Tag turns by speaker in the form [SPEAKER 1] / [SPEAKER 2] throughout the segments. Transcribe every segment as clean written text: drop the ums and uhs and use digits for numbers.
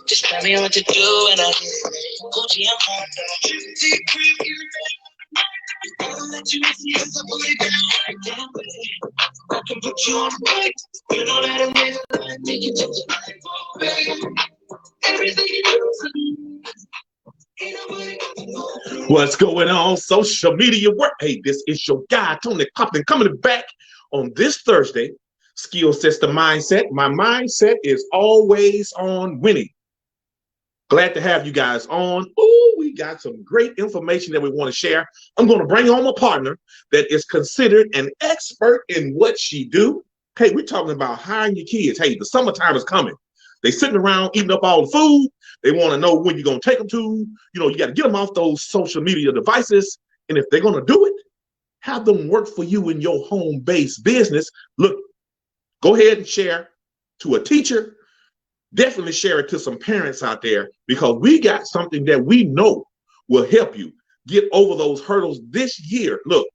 [SPEAKER 1] Just tell me what to do and I Gucci, I'm hot dog. I'll let you see us a booty down. I can put you on the right. You know that I'm never make you touch the right. Everything you do. What's going on, social media work? Hey, this is your guy, Tony Compton, coming back on this Thursday. Skill System Mindset. My mindset is always on winning. Glad to have you guys on. Oh, we got some great information that we want to share. I'm going to bring on a partner that is considered an expert in what she do. Hey, we're talking about hiring your kids. Hey, the summertime is coming. They sitting around eating up all the food. They want to know when you're going to take them to. You know, you got to get them off those social media devices. And if they're going to do it, have them work for you in your home-based business. Look, go ahead and share to a teacher. Definitely share it to some parents out there, because we got something that we know will help you get over those hurdles this year. Look,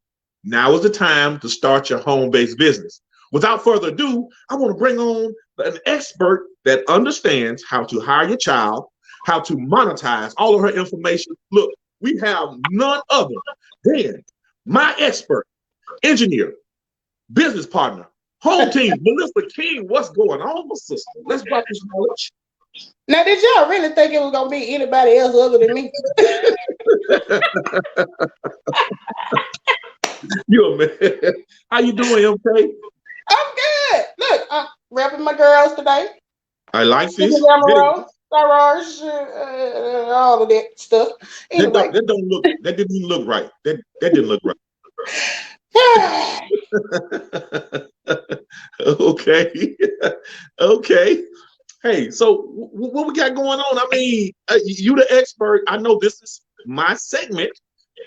[SPEAKER 1] now is the time to start your home-based business. Without further ado, I want to bring on an expert that understands how to hire your child, how to monetize all of her information. Look, we have none other than my expert, engineer, business partner, home team, Melissa King. What's going on, my sister? Let's rock this knowledge.
[SPEAKER 2] Now, did y'all really think it was going to be anybody else other than me?
[SPEAKER 1] You a man. How you doing, MK?
[SPEAKER 2] I'm good. Look, I'm repping my girls today.
[SPEAKER 1] I like this.
[SPEAKER 2] All of that stuff. Anyway.
[SPEAKER 1] That didn't even look right. That didn't look right. Okay. Okay. Hey, so what we got going on? I mean, you the expert. I know this is my segment.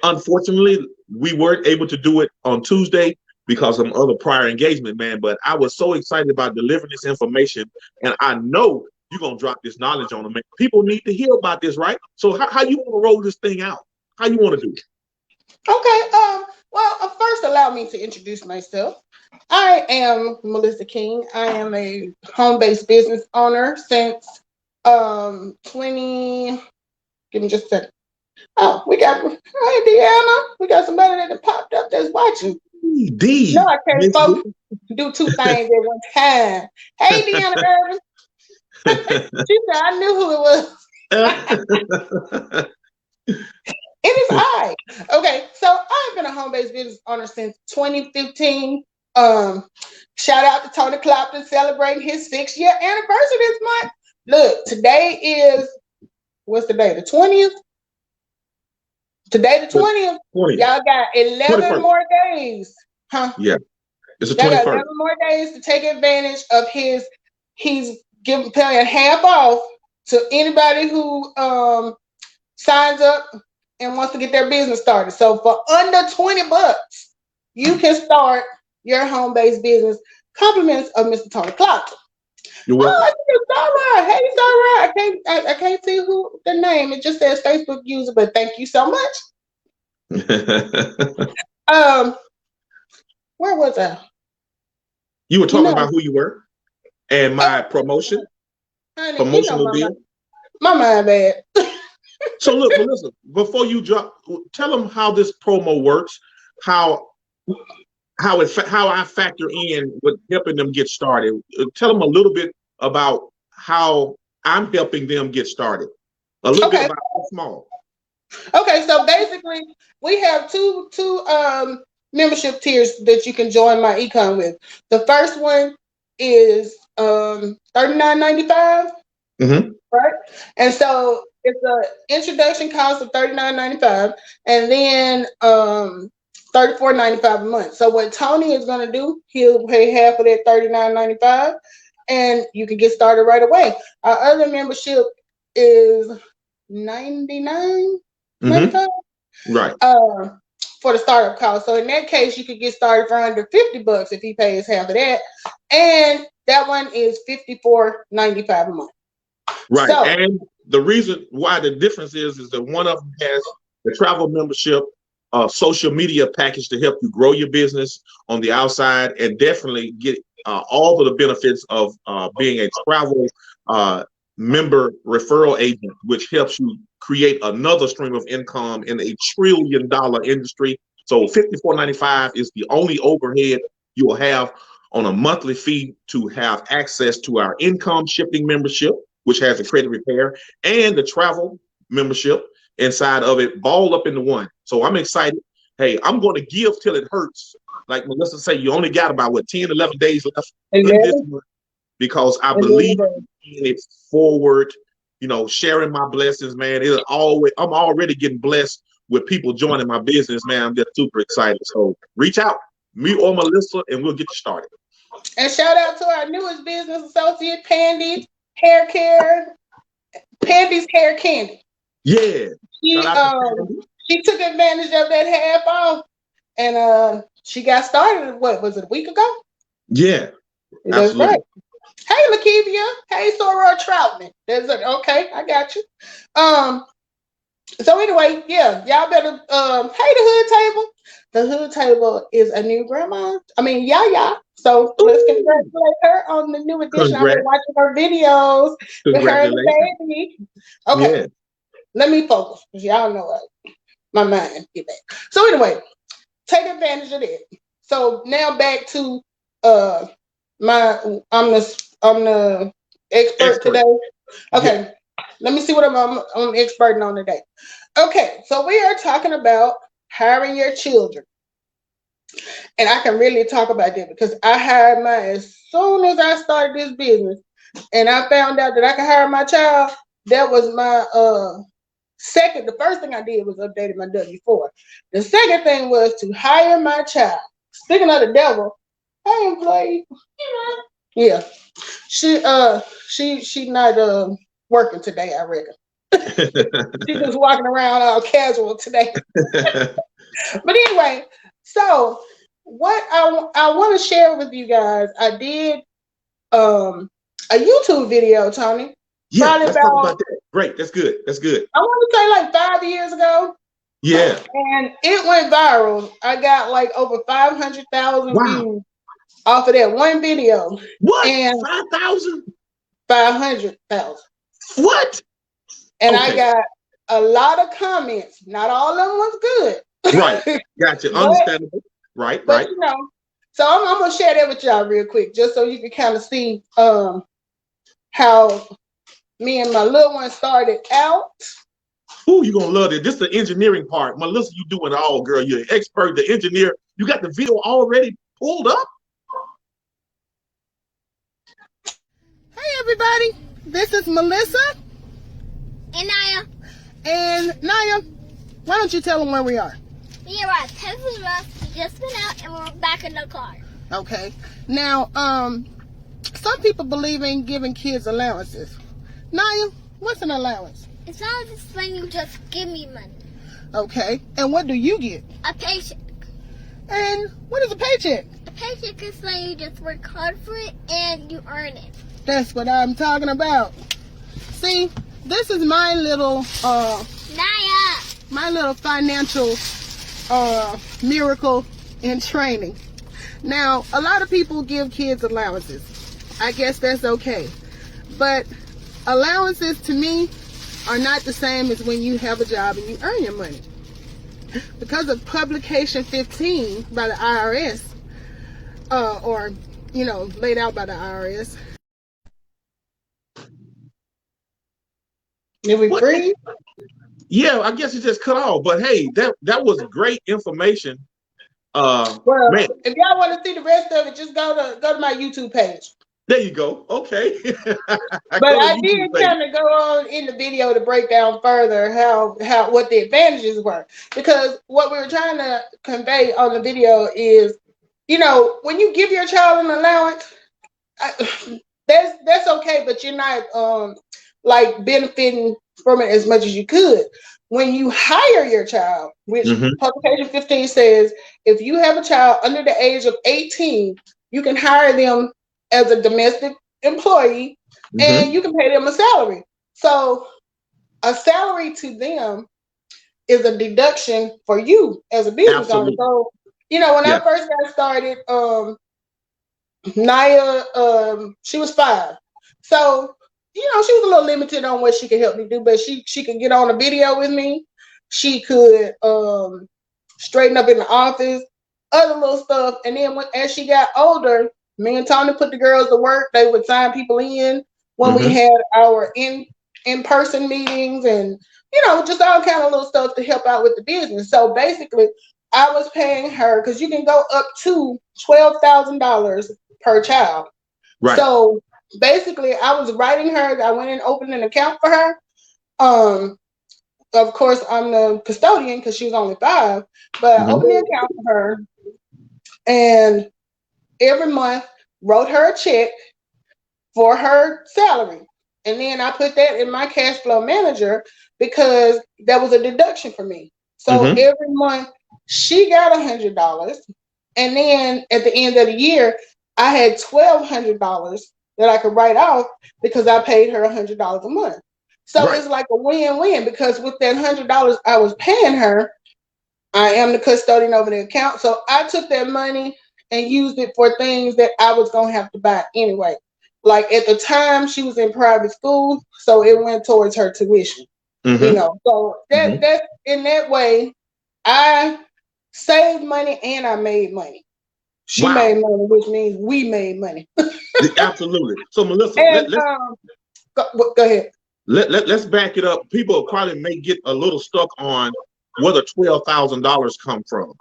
[SPEAKER 1] Unfortunately, we weren't able to do it on Tuesday because of other prior engagement, man. But I was so excited about delivering this information, and I know you're gonna drop this knowledge on them. Man. People need to hear about this, right? So how you want to roll this thing out? How you want to do it?
[SPEAKER 2] Okay. Well, first, allow me to introduce myself. I am Melissa King. I am a home-based business owner since 20. Give me just a second. Oh, hey Deanna. We got somebody that popped up that's watching.
[SPEAKER 1] D.
[SPEAKER 2] No, I can't both do two things at one time. Hey, Deanna Irvin. She said I knew who it was. It is I. Okay, so I've been a home-based business owner since 2015. Shout out to Tony Clapton celebrating his 6-year anniversary this month. Look, today is, what's the day? The 20th? Today, the 20th. 20. Y'all got 11 21st. More days. Huh?
[SPEAKER 1] Yeah. It's the 21st.
[SPEAKER 2] Got 11 more days to take advantage of his, he's paying half off to anybody who signs up and wants to get their business started. So for under $20, you can start your home-based business. Compliments of Mr. Tony Clapton.
[SPEAKER 1] You're welcome.
[SPEAKER 2] Oh, I think it's Starride. Hey, Starride. I can't see who the name. It just says Facebook user, but thank you so much. Where was I?
[SPEAKER 1] You were talking about who you were and my promotion.
[SPEAKER 2] Honey,
[SPEAKER 1] promotional deal.
[SPEAKER 2] My mind bad.
[SPEAKER 1] So look, Melissa, before you drop, tell them how this promo works, how I factor in with helping them get started. Tell them a little bit about how I'm helping them get started. A little bit about how small.
[SPEAKER 2] Okay, so basically we have two membership tiers that you can join my econ with. The first one is $39.95.
[SPEAKER 1] Mm-hmm.
[SPEAKER 2] Right? And so it's an introduction cost of $39.95 and then $34.95 a month. So what Tony is going to do, he'll pay half of that $39.95 and you can get started right away. Our other membership is $99.95.
[SPEAKER 1] Mm-hmm. Right.
[SPEAKER 2] For the startup cost. So in that case, you could get started for under $50 if he pays half of that. And that one is $54.95 a month.
[SPEAKER 1] Right. So, and the reason why the difference is that one of them has the travel membership, social media package to help you grow your business on the outside and definitely get all of the benefits of being a travel member referral agent, which helps you create another stream of income in a $1 trillion industry. So $54.95 is the only overhead you will have on a monthly fee to have access to our income shifting membership, which has a credit repair, and the travel membership inside of it, balled up into one. So I'm excited. Hey, I'm going to give till it hurts. Like Melissa say, you only got about 10, 11 days left in this month, because I believe in it forward, sharing my blessings, man. I'm already getting blessed with people joining my business, man. I'm just super excited. So reach out, me or Melissa, and we'll get you started.
[SPEAKER 2] And shout out to our newest business associate, Pandy's Hair Care, Pandy's Hair Candy.
[SPEAKER 1] Yeah.
[SPEAKER 2] She took advantage of that half off, and she got started. What was it, a week ago?
[SPEAKER 1] Yeah,
[SPEAKER 2] that's right. Hey, Lakivia. Hey, Soror Troutman. Okay, I got you. So anyway, yeah, y'all better. Hey, the Hood Table. The Hood Table is a new grandma. Yaya. So let's congratulate her on the new edition. I've been watching her videos with her and the baby. Okay, yeah. Let me focus, because y'all know my mind get back. So anyway, take advantage of that. So now back to I'm the expert today. Okay, yeah. Let me see what I'm experting on today. Okay, so we are talking about hiring your children. And I can really talk about that because I hired mine as soon as I started this business, and I found out that I could hire my child. That was my the first thing I did was updated my W-4. The second thing was to hire my child. Speaking of the devil, hey employee. Yeah. She not working today, I reckon. She's just walking around all casual today. But anyway, so what I want to share with you guys, I did a YouTube video, Tony.
[SPEAKER 1] Yeah, let's talk about that. Great, that's good.
[SPEAKER 2] I want to say like 5 years ago.
[SPEAKER 1] Yeah.
[SPEAKER 2] And it went viral. I got like over 500,000 views off of that one video.
[SPEAKER 1] What?
[SPEAKER 2] And
[SPEAKER 1] 5,000?
[SPEAKER 2] 500,000.
[SPEAKER 1] What?
[SPEAKER 2] And okay. I got a lot of comments. Not all of them was good.
[SPEAKER 1] Right. Gotcha. Understandable. Right.
[SPEAKER 2] But so I'm gonna share that with y'all real quick, just so you can kind of see how me and my little one started out.
[SPEAKER 1] Ooh, you're gonna love it. This is the engineering part. Melissa, you doing it all, girl. You're an expert, the engineer. You got the video already pulled up?
[SPEAKER 2] Hey everybody, this is Melissa.
[SPEAKER 3] And Naya.
[SPEAKER 2] And Naya, why don't you tell them where we are?
[SPEAKER 3] We are at Texas Rough. We just went out and we're back in the car.
[SPEAKER 2] Okay. Now, some people believe in giving kids allowances. Naya, what's an allowance?
[SPEAKER 3] It's not just when you just give me money.
[SPEAKER 2] Okay. And what do you get?
[SPEAKER 3] A paycheck.
[SPEAKER 2] And what is a paycheck?
[SPEAKER 3] A paycheck is when you just work hard for it and you earn it.
[SPEAKER 2] That's what I'm talking about. See, this is my little
[SPEAKER 3] Naya.
[SPEAKER 2] My little financial miracle in training. Now, a lot of people give kids allowances. I guess that's okay. But allowances to me are not the same as when you have a job and you earn your money. Because of Publication 15 by the IRS, laid out by the IRS. Did we breathe?
[SPEAKER 1] Yeah, I guess it just cut off. But hey, that was great information.
[SPEAKER 2] Well, man, if y'all want to see the rest of it, just go to my YouTube page.
[SPEAKER 1] There you go. Okay.
[SPEAKER 2] But I did kind of go on in the video to break down further how what the advantages were, because what we were trying to convey on the video is, when you give your child an allowance, that's okay, but you're not benefiting from it as much as you could. When you hire your child, which Publication 15 says, if you have a child under the age of 18, you can hire them as a domestic employee and you can pay them a salary. So a salary to them is a deduction for you as a business owner. So, when I first got started, Naya, she was 5. So, she was a little limited on what she could help me do, but she could get on a video with me. She could straighten up in the office, other little stuff. And then as she got older, me and Tony put the girls to work. They would sign people in when we had our in-person meetings and, just all kind of little stuff to help out with the business. So basically, I was paying her because you can go up to $12,000 per child. Right. So basically, I was writing her. I went and opened an account for her. Of course, I'm the custodian because she was only 5, but I opened the account for her, and every month wrote her a check for her salary. And then I put that in my cash flow manager because that was a deduction for me. So every month she got $100. And then at the end of the year, I had $1,200 that I could write off because I paid her $100 a month. So It's like a win-win because with that $100 I was paying her, I am the custodian over the account. So I took that money and used it for things that I was going to have to buy anyway. Like at the time she was in private school, so it went towards her tuition. So that in that way, I saved money and I made money. She made money, which means we made money.
[SPEAKER 1] Absolutely. So Melissa,
[SPEAKER 2] go ahead.
[SPEAKER 1] Let's back it up. People probably may get a little stuck on where the $12,000 come from.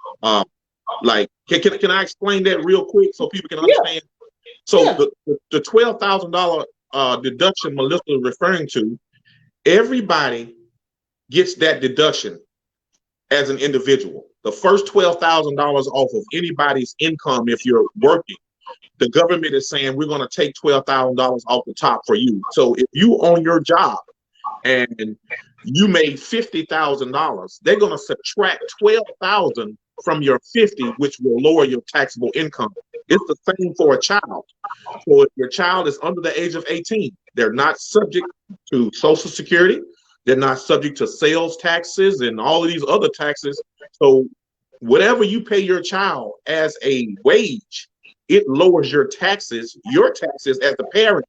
[SPEAKER 1] Can I explain that real quick so people can understand? So the $12,000 deduction Melissa is referring to, everybody gets that deduction as an individual. The first $12,000 off of anybody's income, if you're working, the government is saying we're going to take $12,000 off the top for you. So if you own your job and you made $50,000, they're going to subtract $12,000 from your 50, which will lower your taxable income. It's the same for a child. So if your child is under the age of 18, they're not subject to Social Security. They're not subject to sales taxes and all of these other taxes. So whatever you pay your child as a wage, it lowers your taxes as a parent.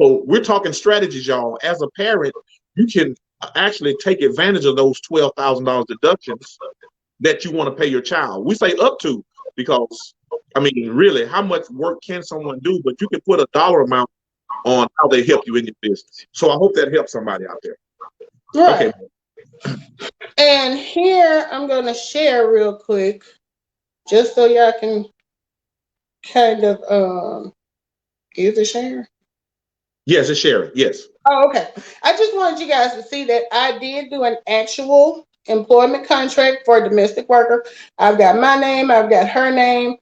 [SPEAKER 1] So we're talking strategies, y'all. As a parent, you can actually take advantage of those $12,000 deductions that you want to pay your child. We say up to, because I mean, really, how much work can someone do? But you can put a dollar amount on how they help you in your business. So I hope that helps somebody out there.
[SPEAKER 2] Right. Okay. And here I'm going to share real quick, just so y'all can kind of, is it share?
[SPEAKER 1] Yes, it's sharing. Yes.
[SPEAKER 2] Oh, okay. I just wanted you guys to see that I did do an actual employment contract for a domestic worker. I've got my name. I've got her name.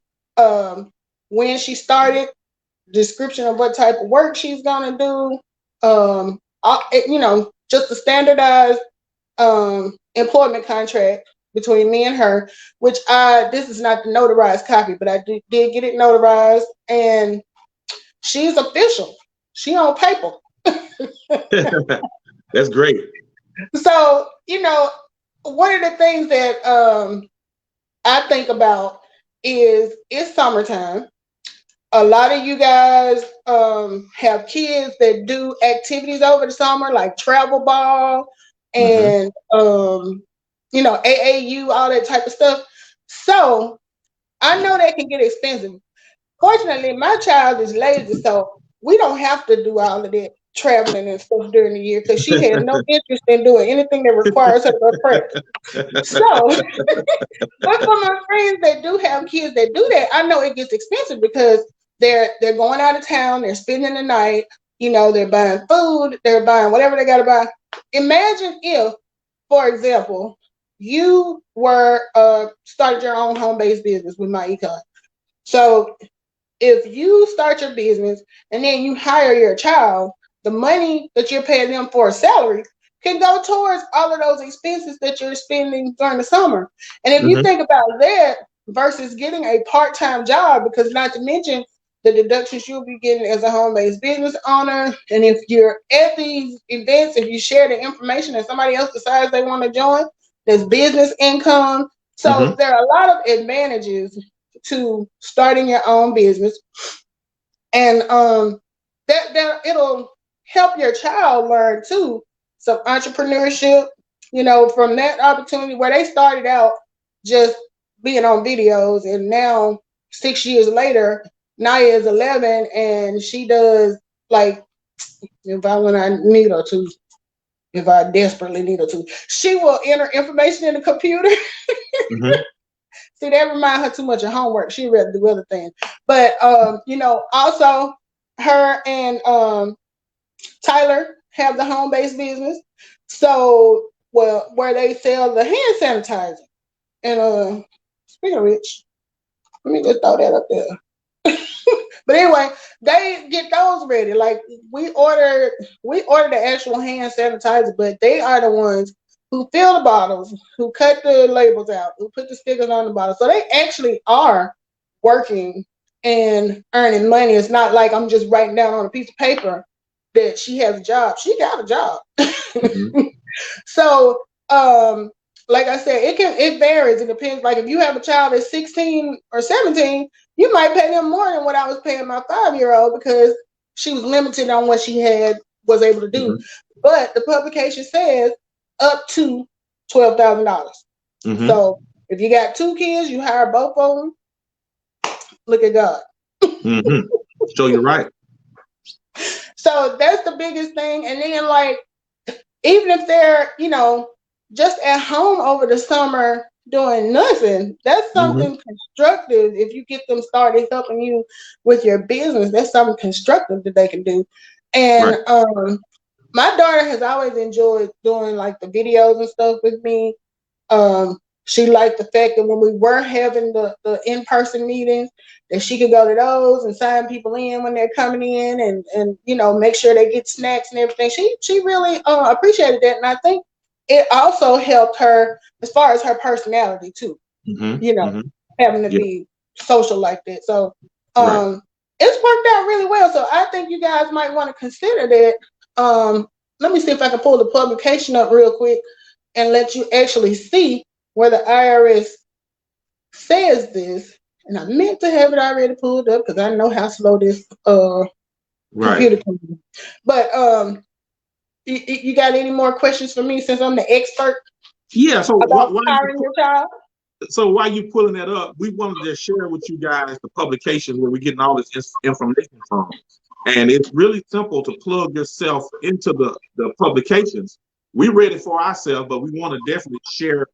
[SPEAKER 2] When she started, description of what type of work she's gonna do. Just a standardized employment contract between me and her. Which this is not the notarized copy, but I did get it notarized, and she's official. She on paper.
[SPEAKER 1] That's great.
[SPEAKER 2] So, one of the things that I think about is it's summertime. A lot of you guys have kids that do activities over the summer, like travel ball and, AAU, all that type of stuff. So I know that can get expensive. Fortunately, my child is lazy, so we don't have to do all of that traveling and stuff during the year because she has no interest in doing anything that requires her to go practice. So, but for my friends that do have kids that do that, I know it gets expensive because they're going out of town, they're spending the night, they're buying food, they're buying whatever they got to buy. Imagine if, for example, you were started your own home-based business with MyEcon. So if you start your business and then you hire your child, the money that you're paying them for a salary can go towards all of those expenses that you're spending during the summer. And if you think about that versus getting a part-time job, because not to mention the deductions you'll be getting as a home-based business owner, and if you're at these events, if you share the information and somebody else decides they want to join, there's business income. So there are a lot of advantages to starting your own business, and that it'll help your child learn too some entrepreneurship, from that opportunity where they started out just being on videos, and now 6 years later, Naya is 11 and she does, like, if I desperately need her to, she will enter information in the computer.
[SPEAKER 1] Mm-hmm.
[SPEAKER 2] See, that reminds her too much of homework. She'd rather do other things. But also her and Tyler have the home-based business. So, where they sell the hand sanitizer. And speaking of which, let me just throw that up there. But anyway, they get those ready. Like, we order the actual hand sanitizer, but they are the ones who fill the bottles, who cut the labels out, who put the stickers on the bottle. So they actually are working and earning money. It's not like I'm just writing down on a piece of paper that she has a job. She got a job. Mm-hmm. So, like I said, it varies. It depends. Like, if you have a child that's 16 or 17, you might pay them more than what I was paying my 5-year-old because she was limited on what she was able to do. Mm-hmm. But the publication says up to $12,000. Mm-hmm. So if you got 2 kids, you hire both of them. Look at God.
[SPEAKER 1] Mm-hmm. So you're right.
[SPEAKER 2] So that's the biggest thing. And then, like, even if they're, just at home over the summer doing nothing, that's something mm-hmm. constructive. If you get them started helping you with your business, that's something constructive that they can do. And right. My daughter has always enjoyed doing, like, the videos and stuff with me. She liked the fact that when we were having the in-person meetings, that she could go to those and sign people in when they're coming in and make sure they get snacks and everything. She really appreciated that. And I think it also helped her as far as her personality too, mm-hmm. Mm-hmm. having to be social like that. So right. It's worked out really well. So I think you guys might want to consider that. Let me see if I can pull the publication up real quick and let you actually see where the IRS says this. And I meant to have it already pulled up because I know how slow this computer can be. But you got any more questions for me since I'm the expert?
[SPEAKER 1] Yeah. So
[SPEAKER 2] about hiring your child?
[SPEAKER 1] So while you're pulling that up, we wanted to share with you guys the publication where we're getting all this information from. And it's really simple to plug yourself into the publications. We read it for ourselves, but we want to definitely share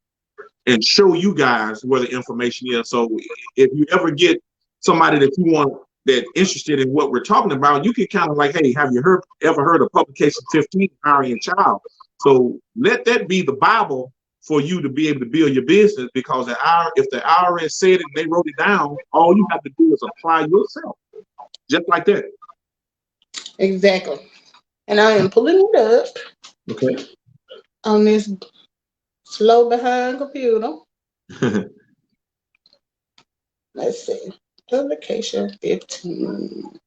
[SPEAKER 1] and show you guys where the information is. So if you ever get somebody that you want that interested in what we're talking about, you can kind of like, hey, have you ever heard of Publication 15, Hiring a Child? So let that be the Bible for you to be able to build your business, because if the IRS said it and they wrote it down, all you have to do is apply yourself, just like that.
[SPEAKER 2] Exactly. And I am pulling it up.
[SPEAKER 1] Okay.
[SPEAKER 2] On this slow behind computer. Let's see. Publication 15.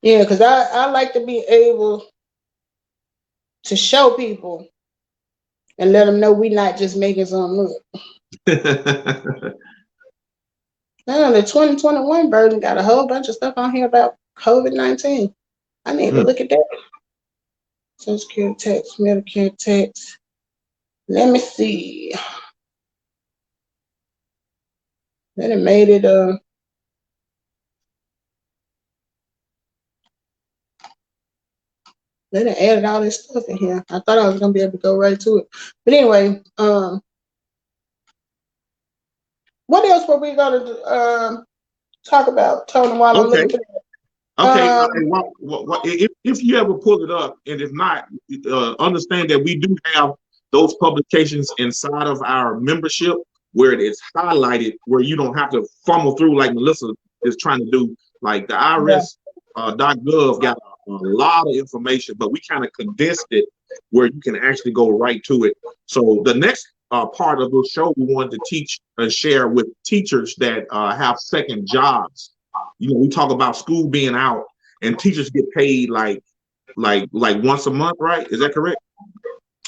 [SPEAKER 2] Yeah, because I like to be able to show people and let them know we're not just making something up. Now, the 2021 version got a whole bunch of stuff on here about COVID-19. I need to look at that. Social Security tax, Medicare tax. Let me see. Then it made it then it added all this stuff in here. I thought I was gonna be able to go right to it. But anyway, what else were we gonna talk about, Tony, while I'm looking for that?
[SPEAKER 1] Okay. If you ever pull it up, and if not, understand that we do have those publications inside of our membership where it is highlighted, where you don't have to fumble through like Melissa is trying to do. Like the IRS.gov got a lot of information, but we kind of condensed it where you can actually go right to it. So the next part of the show, we wanted to teach and share with teachers that have second jobs. We talk about school being out and teachers get paid like once a month, right? Is that correct?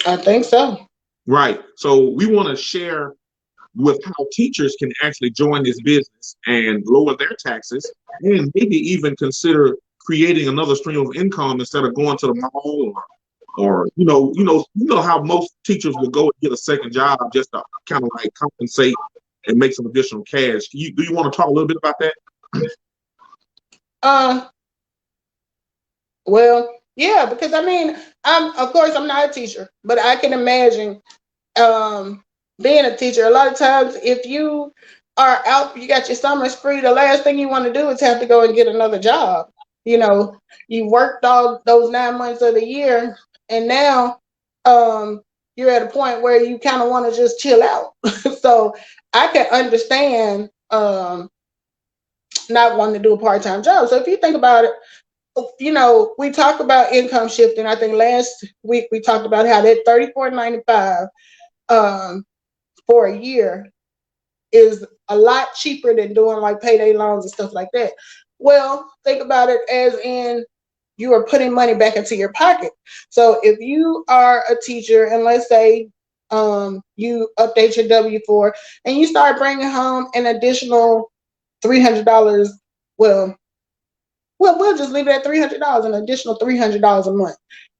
[SPEAKER 2] I think so.
[SPEAKER 1] Right. So we want to share with how teachers can actually join this business and lower their taxes, and maybe even consider creating another stream of income instead of going to the mall or how most teachers will go and get a second job just to kind of like compensate and make some additional cash. Do you want to talk a little bit about that?
[SPEAKER 2] Well, yeah, because I mean, of course I'm not a teacher, but I can imagine being a teacher. A lot of times, if you are out, you got your summers free, the last thing you want to do is have to go and get another job. You know, you worked all those 9 months of the year, and now you're at a point where you kind of want to just chill out. So I can understand not wanting to do a part-time job. So if you think about it, we talked about income shifting. I think last week we talked about how that $34.95 for a year is a lot cheaper than doing like payday loans and stuff like that. Well, think about it as in you are putting money back into your pocket. So if you are a teacher and let's say you update your W-4 and you start bringing home an additional $300, well, we'll just leave it at $300, an additional $300 a month.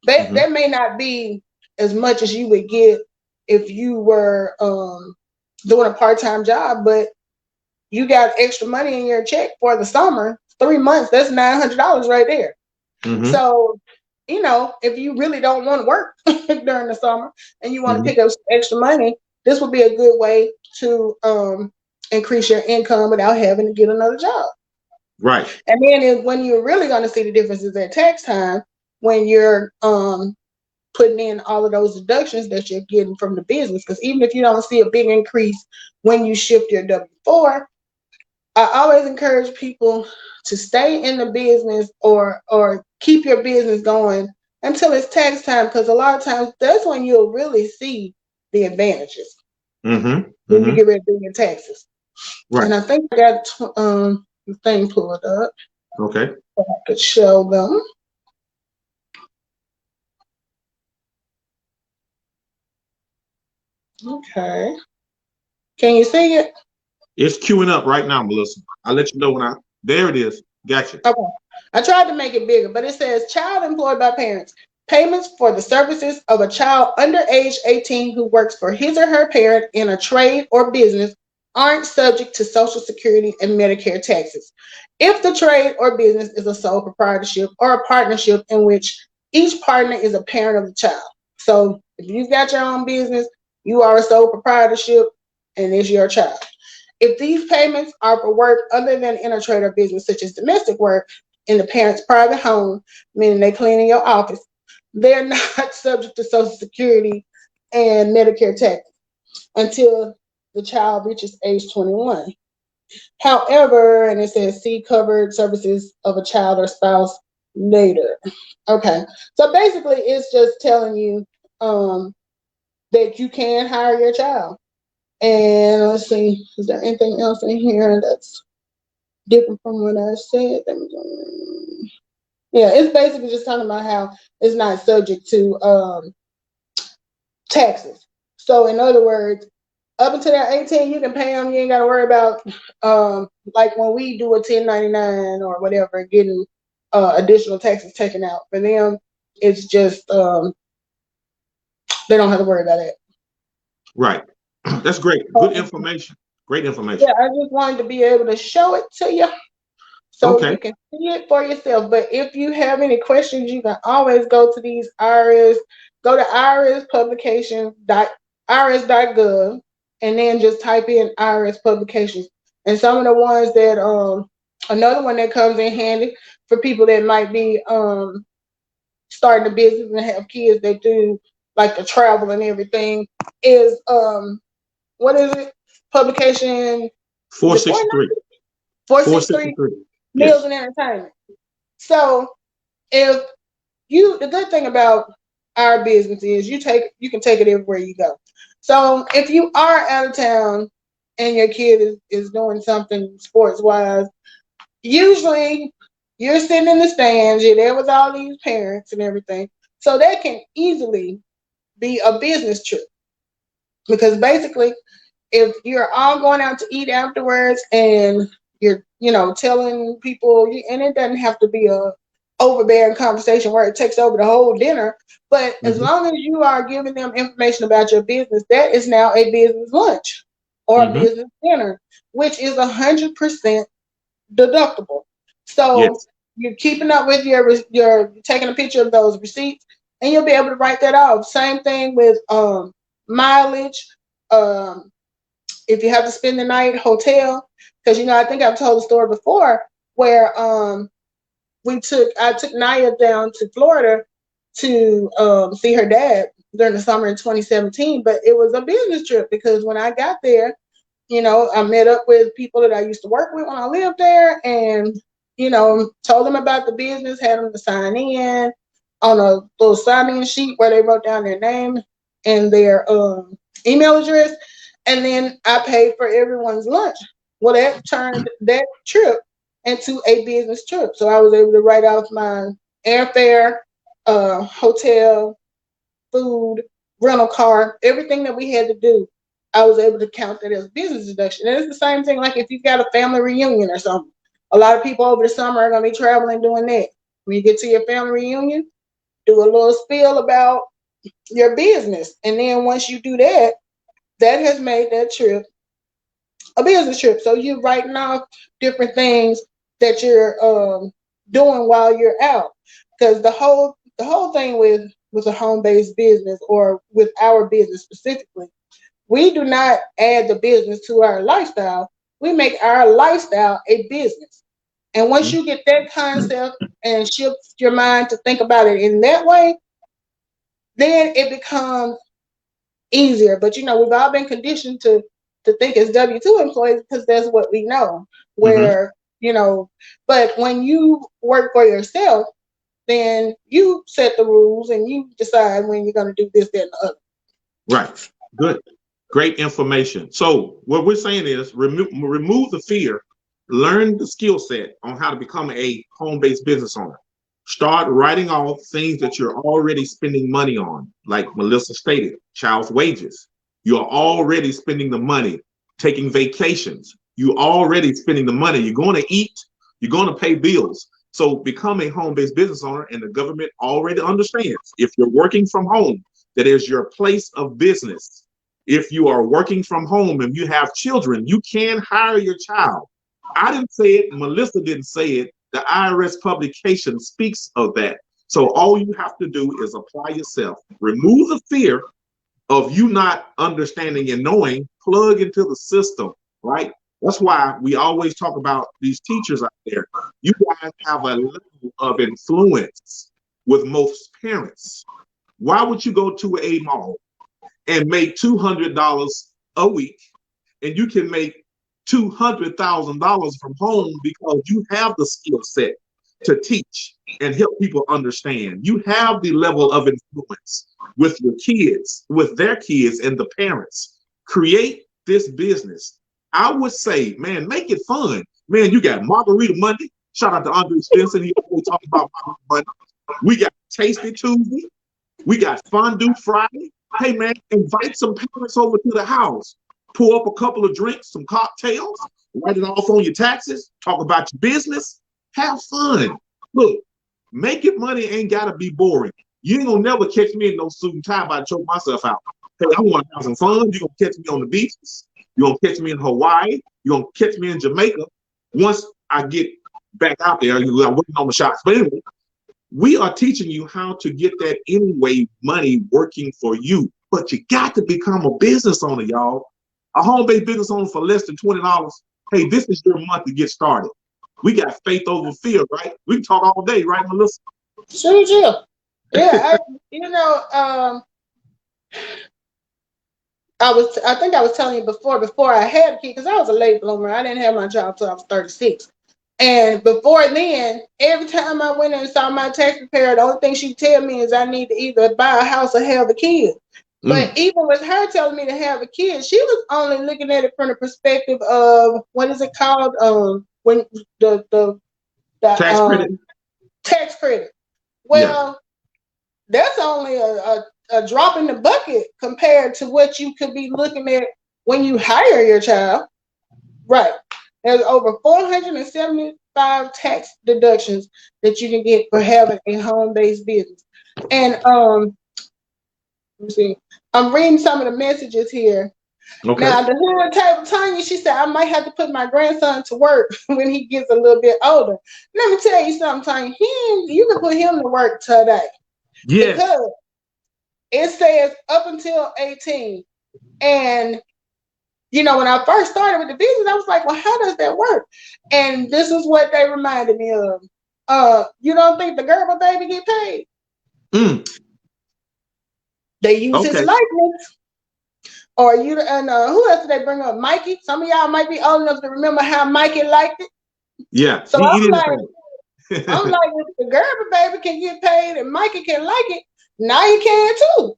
[SPEAKER 2] That may not be as much as you would get if you were doing a part-time job, but you got extra money in your check for the summer, 3 months, that's $900 right there. So, if you really don't want to work during the summer and you want to pick up some extra money, this would be a good way to increase your income without having to get another job.
[SPEAKER 1] Right.
[SPEAKER 2] And then when you're really going to see the differences at tax time, when you're putting in all of those deductions that you're getting from the business, because even if you don't see a big increase when you shift your W-4, I always encourage people to stay in the business or keep your business going until it's tax time, because a lot of times that's when you'll really see the advantages when you get ready to do your taxes. Right. And I think I got the thing pulled up.
[SPEAKER 1] Okay.
[SPEAKER 2] So I could show them. Okay. Can you see it?
[SPEAKER 1] It's queuing up right now, Melissa. I'll let you know when there it is. Gotcha.
[SPEAKER 2] Okay. I tried to make it bigger, but it says child employed by parents. Payments for the services of a child under age 18 who works for his or her parent in a trade or business aren't subject to Social Security and Medicare taxes if the trade or business is a sole proprietorship or a partnership in which each partner is a parent of the child. So if you've got your own business, you are a sole proprietorship and it's your child. If these payments are for work other than in a trade or business, such as domestic work in the parent's private home, meaning they clean in your office, they're not subject to Social Security and Medicare taxes until the child reaches age 21. However, and it says see covered services of a child or spouse later. Okay, so basically it's just telling you that you can hire your child. And let's see, is there anything else in here that's different from what I said? Yeah, it's basically just talking about how it's not subject to taxes. So in other words, up until they're 18, you can pay them. You ain't got to worry about like when we do a 1099 or whatever, getting additional taxes taken out. For them, it's just they don't have to worry about that.
[SPEAKER 1] Right. That's great. Good information. Great information.
[SPEAKER 2] Yeah, I just wanted to be able to show it to you so you can see it for yourself. But if you have any questions, you can always go to these IRS, go to irspublications.irs.gov, and then just type in IRS publications. And some of the ones that another one that comes in handy for people that might be starting a business and have kids that do like the travel and everything is what is it? Publication
[SPEAKER 1] 463.
[SPEAKER 2] 463 Meals and Entertainment. So if the good thing about our business is you can take it everywhere you go. So if you are out of town and your kid is doing something sports wise, usually you're sitting in the stands, you're there with all these parents and everything. So that can easily be a business trip. Because basically, if you're all going out to eat afterwards and you're, telling people, and it doesn't have to be a overbearing conversation where it takes over the whole dinner, but as long as you are giving them information about your business, that is now a business lunch or a business dinner, which is 100% deductible. So you're keeping up with you're taking a picture of those receipts, and you'll be able to write that off. Same thing with mileage. If you have to spend the night, hotel, because I think I've told the story before where I took Naya down to Florida to see her dad during the summer in 2017, but it was a business trip because when I got there, I met up with people that I used to work with when I lived there, and told them about the business, had them to sign in on a little sign-in sheet where they wrote down their name and their email address, and then I paid for everyone's lunch. Well, that turned that trip into a business trip. So I was able to write off my airfare, hotel, food, rental car, everything that we had to do. I was able to count that as business deduction. And it's the same thing like if you've got a family reunion or something. A lot of people over the summer are going to be traveling doing that. When you get to your family reunion, do a little spiel about your business. And then once you do that, that has made that trip a business trip. So you're writing off different things that you're doing while you're out. Because the whole thing with a home-based business, or with our business specifically, we do not add the business to our lifestyle. We make our lifestyle a business. And once you get that concept and shift your mind to think about it in that way, then it becomes easier. But we've all been conditioned to think as W-2 employees because that's what we know. Where, but when you work for yourself, then you set the rules and you decide when you're going to do this, that, and the other.
[SPEAKER 1] Right. Good. Great information. So what we're saying is remove the fear, learn the skill set on how to become a home-based business owner. Start writing off things that you're already spending money on, like Melissa stated, child's wages. You're already spending the money, taking vacations. You're already spending the money. You're going to eat. You're going to pay bills. So become a home-based business owner, and the government already understands. If you're working from home, that is your place of business. If you are working from home and you have children, you can hire your child. I didn't say it. Melissa didn't say it. The IRS publication speaks of that. So all you have to do is apply yourself. Remove the fear of you not understanding and knowing. Plug into the system, right? That's why we always talk about these teachers out there. You guys have a level of influence with most parents. Why would you go to a mall and make $200 a week, and you can make $200,000 from home because you have the skill set to teach and help people understand? You have the level of influence with your kids, with their kids, and the parents. Create this business. I would say, man, make it fun. Man, you got Margarita Monday. Shout out to Andre Stinson. He always talks about Margarita Monday. We got Tasty Tuesday. We got Fondue Friday. Hey, man, invite some parents over to the house. Pull up a couple of drinks, some cocktails, write it off on your taxes, talk about your business, have fun. Look, making money ain't got to be boring. You ain't going to never catch me in no suit and tie about to choke myself out. Hey, I want to have some fun. You're going to catch me on the beaches. You're going to catch me in Hawaii. You're going to catch me in Jamaica. Once I get back out there, I'm waiting on the shots. But anyway, we are teaching you how to get that anyway money working for you. But you got to become a business owner, y'all. A home-based business owner for less than $20. Hey, this is your month to get started. We got faith over fear, right? We can talk all day, right, Melissa?
[SPEAKER 2] Sure. Yeah, I think I was telling you before I had a kid, because I was a late bloomer. I didn't have my job until I was 36. And before then, every time I went and saw my tax preparer, the only thing she'd tell me is I need to either buy a house or have a kid. But even with her telling me to have a kid, she was only looking at it from the perspective of, what is it called? When the
[SPEAKER 1] tax credit.
[SPEAKER 2] Tax credit. Well, that's only a drop in the bucket compared to what you could be looking at when you hire your child, right, there's over 475 tax deductions that you can get for having a home-based business. And let me see. I'm reading some of the messages here.
[SPEAKER 1] Okay.
[SPEAKER 2] Now, the hood table Tanya, she said, I might have to put my grandson to work when he gets a little bit older. Let me tell you something, Tanya. You can put him to work today.
[SPEAKER 1] Yes.
[SPEAKER 2] Because it says up until 18. And, you know, when I first started with the business, I was like, well, how does that work? And this is what they reminded me of. You don't think the Gerber baby get paid? They use his likeness. Or you and who else did they bring up? Mikey. Some of y'all might be old enough to remember how Mikey liked it.
[SPEAKER 1] Yeah.
[SPEAKER 2] So I'm like, if the Gerber baby can get paid and Mikey can like it, now you can too.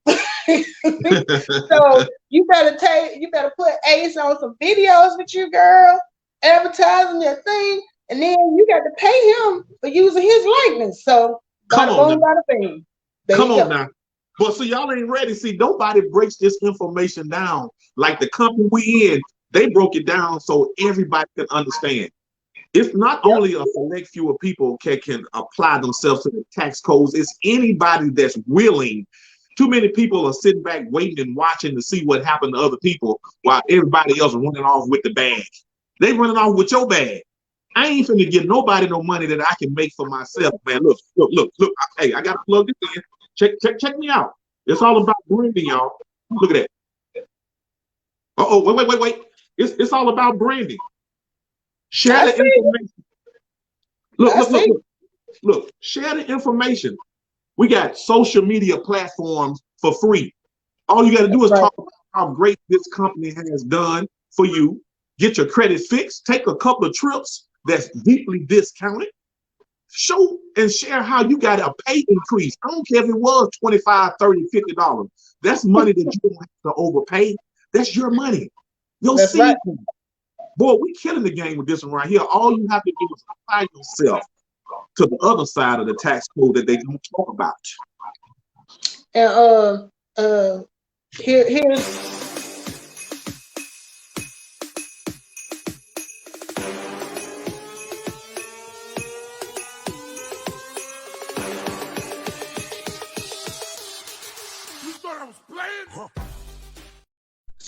[SPEAKER 2] So you better put Ace on some videos with you, girl, advertising your thing, and then you got to pay him for using his likeness. So
[SPEAKER 1] come on,
[SPEAKER 2] come on
[SPEAKER 1] now. But so y'all ain't ready. See, nobody breaks this information down. Like the company we in, they broke it down so everybody can understand. It's not only a select few of people can apply themselves to the tax codes. It's anybody that's willing. Too many people are sitting back waiting and watching to see what happened to other people while everybody else is running off with the bag. They running off with your bag. I ain't finna give nobody no money that I can make for myself, man. Look. Hey, I gotta plug this in. Check me out. It's all about branding, y'all. Look at that. Wait. It's all about branding. Share the information. Look. Share the information. We got social media platforms for free. All you got to do is talk about how great this company has done for you. Get your credit fixed. Take a couple of trips that's deeply discounted. Show and share how you got a pay increase. I don't care if it was $25, $30, $50. That's money that you don't have to overpay. That's your money. That's right. Boy, we killing the game with this one right here. All you have to do is apply yourself to the other side of the tax code that they don't talk about.
[SPEAKER 2] And here's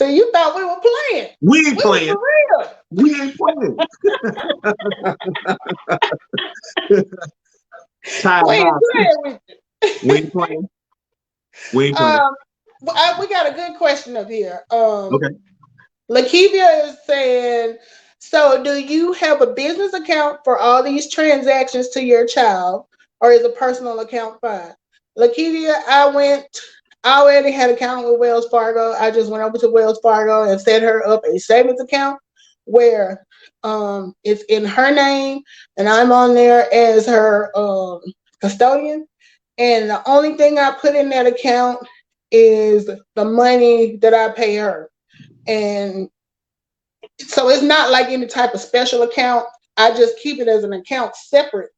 [SPEAKER 2] So you thought we were playing?
[SPEAKER 1] We ain't playing.
[SPEAKER 2] For real.
[SPEAKER 1] We ain't playing. We ain't playing. We
[SPEAKER 2] got a good question up here.
[SPEAKER 1] Okay.
[SPEAKER 2] Lakivia is saying, so do you have a business account for all these transactions to your child, or is a personal account fine? Lakivia, I already had an account with Wells Fargo. I just went over to Wells Fargo and set her up a savings account where it's in her name and I'm on there as her custodian. And the only thing I put in that account is the money that I pay her. And so it's not like any type of special account. I just keep it as an account separate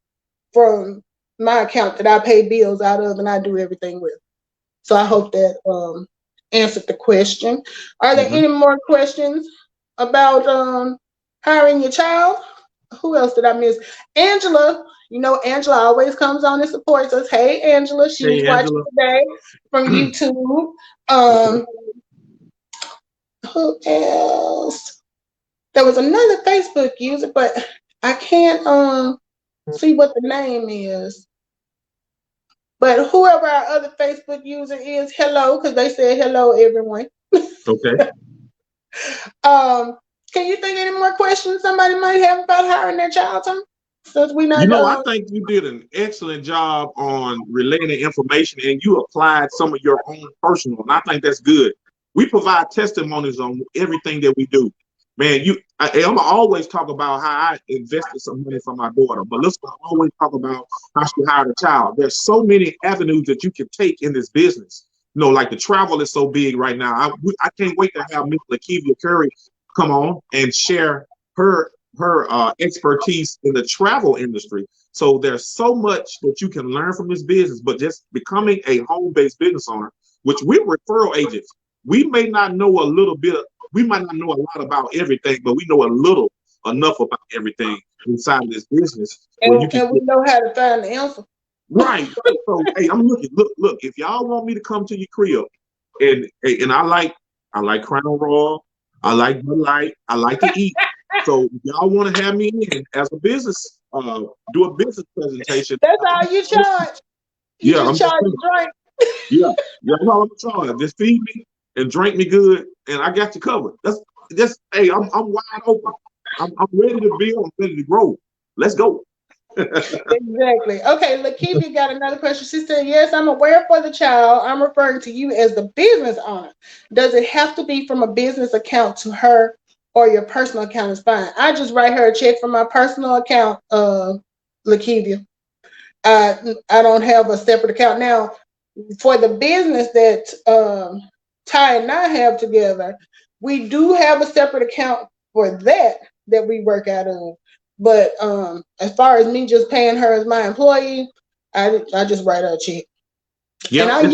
[SPEAKER 2] from my account that I pay bills out of and I do everything with. So I hope that answered the question. Are there any more questions about hiring your child? Who else did I miss? Angela. You know, Angela always comes on and supports us. Hey, Angela. She was watching today from YouTube. Who else? There was another Facebook user, but I can't see what the name is. But whoever our other Facebook user is, hello, because they said hello, everyone.
[SPEAKER 1] Okay.
[SPEAKER 2] Can you think any more questions somebody might have about hiring their child, Tom? Since we know,
[SPEAKER 1] I think you did an excellent job on relaying the information, and you applied some of your own personal, and I think that's good. We provide testimonies on everything that we do. Man, I'm always talk about how I invested some money for my daughter, but let's always talk about how she hired a child. There's so many avenues that you can take in this business. You know, like the travel is so big right now. I can't wait to have Miss Lakivia Curry come on and share her expertise in the travel industry. So there's so much that you can learn from this business, but just becoming a home-based business owner, which we're referral agents. we may not know a little bit. We might not know a lot about everything, but we know a little enough about everything inside of this business where you can
[SPEAKER 2] And we know how to find the answer.
[SPEAKER 1] right. So hey, I'm looking. Look. If y'all want me to come to your crib, and I like Crown Royal, I like Bud Light, I like to eat. So if y'all want to have me in as a business, do a business presentation.
[SPEAKER 2] That's all you charge. You
[SPEAKER 1] Yeah,
[SPEAKER 2] just charge the drink.
[SPEAKER 1] yeah, that's all I'm trying. Just feed me and drink me good, and I got you covered. That's hey, I'm wide open. I'm ready to build. I'm ready to grow. Let's go.
[SPEAKER 2] Exactly. Okay, Lakivia got another question. She said, yes, I'm aware for the child. I'm referring to you as the business owner. Does it have to be from a business account to her, or your personal account is fine? I just write her a check from my personal account, Lakivia. I don't have a separate account. Now, for the business that Ty and I have together, we do have a separate account for that we work out of. But as far as me just paying her as my employee, I just write her a check.
[SPEAKER 1] Yeah,
[SPEAKER 2] And I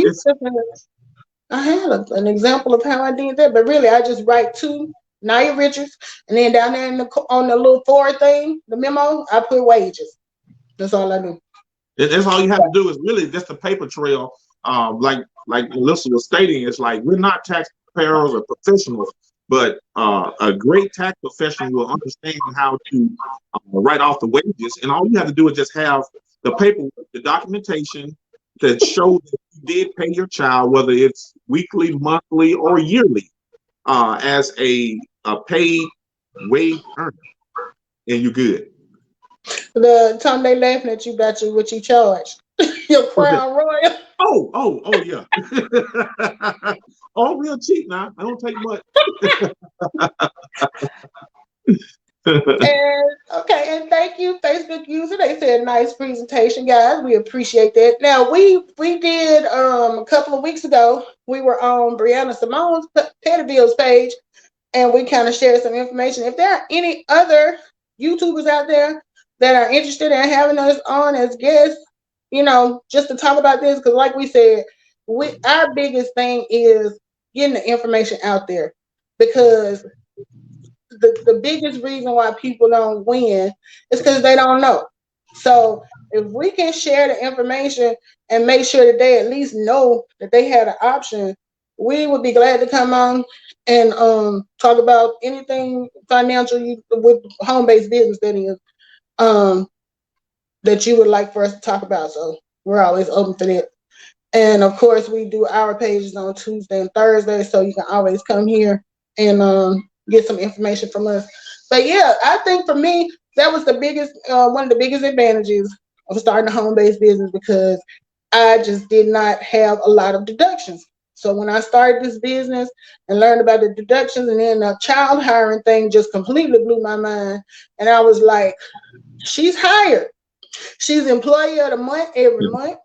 [SPEAKER 2] had an example of how I did that, but really I just write to Nia Richards, and then down there on the little forward thing, the memo, I put wages. That's all I do.
[SPEAKER 1] that's all you have to do is really just a paper trail. Like Melissa was stating, it's like we're not tax preparers or professionals, but a great tax professional will understand how to write off the wages, and all you have to do is just have the paperwork, the documentation that shows that you did pay your child, whether it's weekly, monthly, or yearly, as a paid wage earner, and you're good.
[SPEAKER 2] The time they laughing at you about what you charge. Your Crown Royal.
[SPEAKER 1] Oh, yeah. All real cheap now. I don't take much.
[SPEAKER 2] And thank you, Facebook user. They said nice presentation, guys. We appreciate that. Now we did a couple of weeks ago. We were on Brianna Simone's Pettiville's page, and we kind of shared some information. If there are any other YouTubers out there that are interested in having us on as guests, just to talk about this, because like we said, our biggest thing is getting the information out there, because the biggest reason why people don't win is because they don't know. So if we can share the information and make sure that they at least know that they had an option, we would be glad to come on and talk about anything financial with home-based business, that is, that you would like for us to talk about. So we're always open for that. And of course, we do our pages on Tuesday and Thursday, so you can always come here and get some information from us. But yeah, I think for me, that was the biggest, one of the biggest advantages of starting a home-based business, because I just did not have a lot of deductions. So when I started this business and learned about the deductions, and then the child hiring thing just completely blew my mind. And I was like, she's hired. She's employee of the month every month.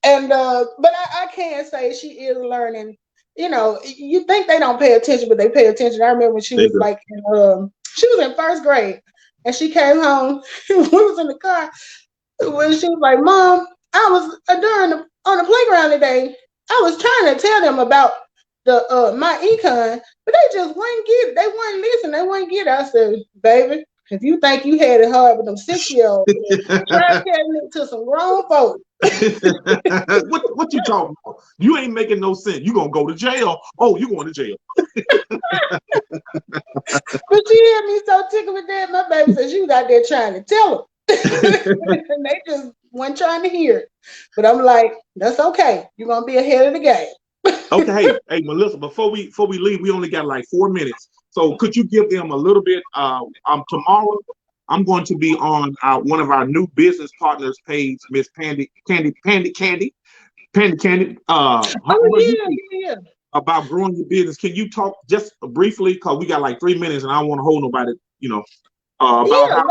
[SPEAKER 2] And but I can say she is learning. You think they don't pay attention, but they pay attention. I remember when she was like she was in first grade, and she came home. We was in the car when she was like, "Mom, I was on the playground today. I was trying to tell them about the my econ, but they just wouldn't get it. They wouldn't listen. They wouldn't get it." I said, "Baby, if you think you had it hard with them 6-year-olds, try telling it to some grown folks."
[SPEAKER 1] What you talking about? You ain't making no sense. You gonna go to jail? Oh, you going to jail?
[SPEAKER 2] But she had me so tickled with that. My baby said she was out there trying to tell them, and they just weren't trying to hear it. But I'm like, that's okay. You're gonna be ahead of the game.
[SPEAKER 1] Okay, hey Melissa, before we leave, we only got like 4 minutes. So could you give them a little bit? Tomorrow, I'm going to be on one of our new business partners page, Miss Candy. About growing your business. Can you talk just briefly? Because we got like 3 minutes, and I don't want to hold nobody. About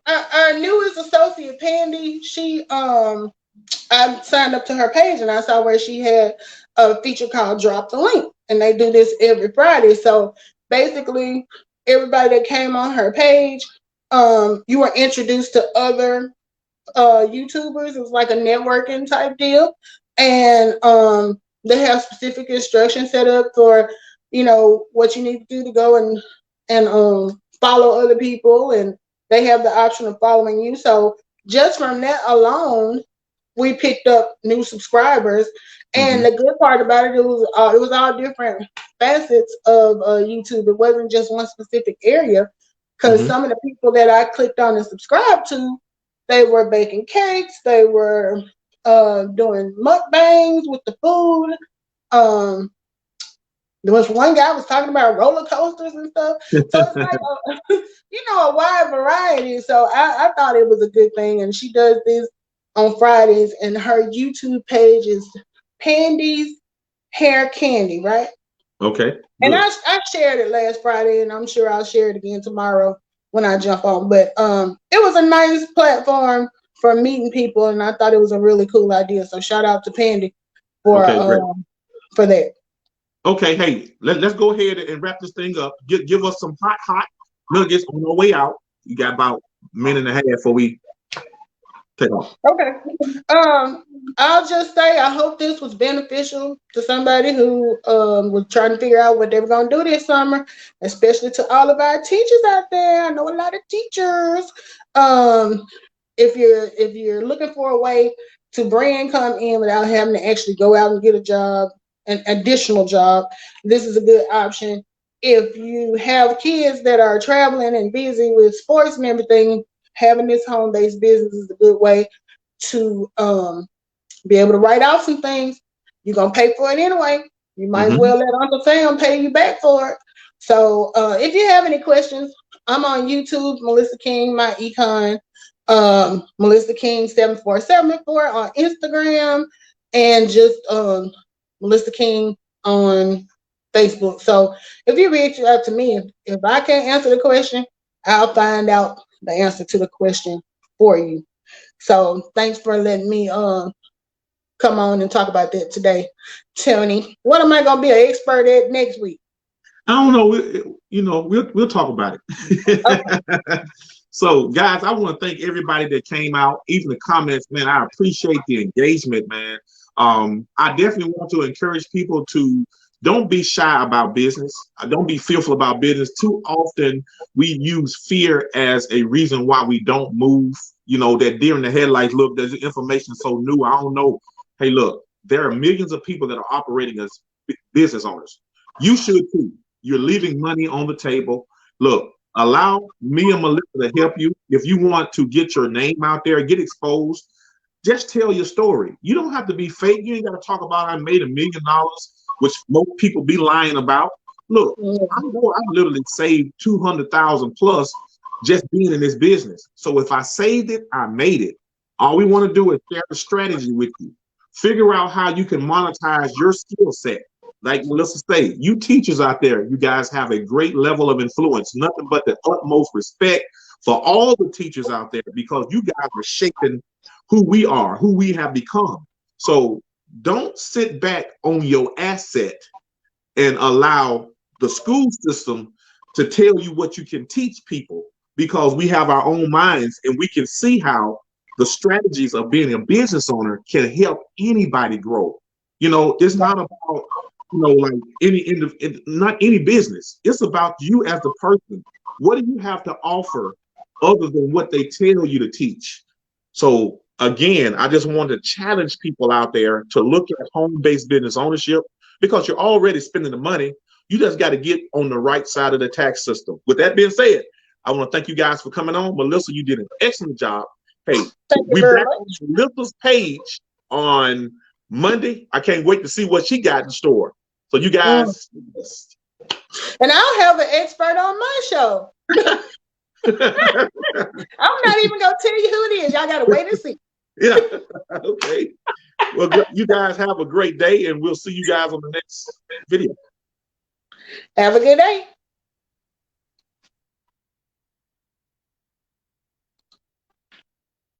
[SPEAKER 2] our newest associate, Pandy. She I signed up to her page, and I saw where she had a feature called Drop the Link, and they do this every Friday. So basically, everybody that came on her page, you were introduced to other YouTubers. It was like a networking type deal. and they have specific instructions set up for what you need to do to go and follow other people, and they have the option of following you. So just from that alone, we picked up new subscribers. And the good part about it, it was all different facets of YouTube. It wasn't just one specific area, because some of the people that I clicked on and subscribed to, they were baking cakes, they were doing mukbangs with the food. There was one guy was talking about roller coasters and stuff. So it's like a wide variety. So I thought it was a good thing. And she does this on Fridays, and her YouTube page is Pandy's Hair Candy, right?
[SPEAKER 1] Okay. Good.
[SPEAKER 2] And I shared it last Friday, and I'm sure I'll share it again tomorrow when I jump on. But it was a nice platform for meeting people, and I thought it was a really cool idea. So shout out to Pandy for that.
[SPEAKER 1] Okay, hey, let's go ahead and wrap this thing up. Give us some hot nuggets on our way out. You got about a minute and a half before we take off.
[SPEAKER 2] Okay. I'll just say I hope this was beneficial to somebody who was trying to figure out what they were going to do this summer, especially to all of our teachers out there. I know a lot of teachers. If you're looking for a way to bring income in without having to actually go out and get a job, an additional job, this is a good option. If you have kids that are traveling and busy with sports and everything, having this home-based business is a good way to be able to write off some things. You're going to pay for it anyway. You might as well let Uncle Sam pay you back for it. So if you have any questions, I'm on YouTube, Melissa King, my econ, Melissa King 7474 on Instagram, and just Melissa King on Facebook. So if you reach out to me, if I can't answer the question, I'll find out the answer to the question for you. So thanks for letting me come on and talk about that today. Tony, what am I going to be an expert at next week?
[SPEAKER 1] I don't know. We'll talk about it. Okay. So, guys, I want to thank everybody that came out, even the comments, man. I appreciate the engagement, man. I definitely want to encourage people to don't be shy about business. Don't be fearful about business. Too often we use fear as a reason why we don't move. That deer in the headlights. Look, there's information so new. I don't know. Hey, look, there are millions of people that are operating as business owners. You should too. You're leaving money on the table. Look, allow me and Melissa to help you. If you want to get your name out there, get exposed, just tell your story. You don't have to be fake. You ain't got to talk about I made $1 million, which most people be lying about. Look, I've literally saved 200,000 plus just being in this business. So if I saved it, I made it. All we want to do is share the strategy with you. Figure out how you can monetize your skill set. Like Melissa say, you teachers out there, you guys have a great level of influence. Nothing but the utmost respect for all the teachers out there, because you guys are shaping who we are, who we have become. So don't sit back on your asset and allow the school system to tell you what you can teach people, because we have our own minds and we can see how the strategies of being a business owner can help anybody grow. It's not about, like not any business. It's about you as a person. What do you have to offer other than what they tell you to teach? So again, I just want to challenge people out there to look at home-based business ownership, because you're already spending the money. You just got to get on the right side of the tax system. With that being said, I want to thank you guys for coming on. Melissa, you did an excellent job. Hey, we're back on Melissa's page on Monday. I can't wait to see what she got in store. So you guys.
[SPEAKER 2] And I'll have an expert on my show. I'm not even going to tell you who it is. Y'all got to wait and see.
[SPEAKER 1] Yeah. Okay. Well, you guys have a great day, and we'll see you guys on the next video.
[SPEAKER 2] Have a good day.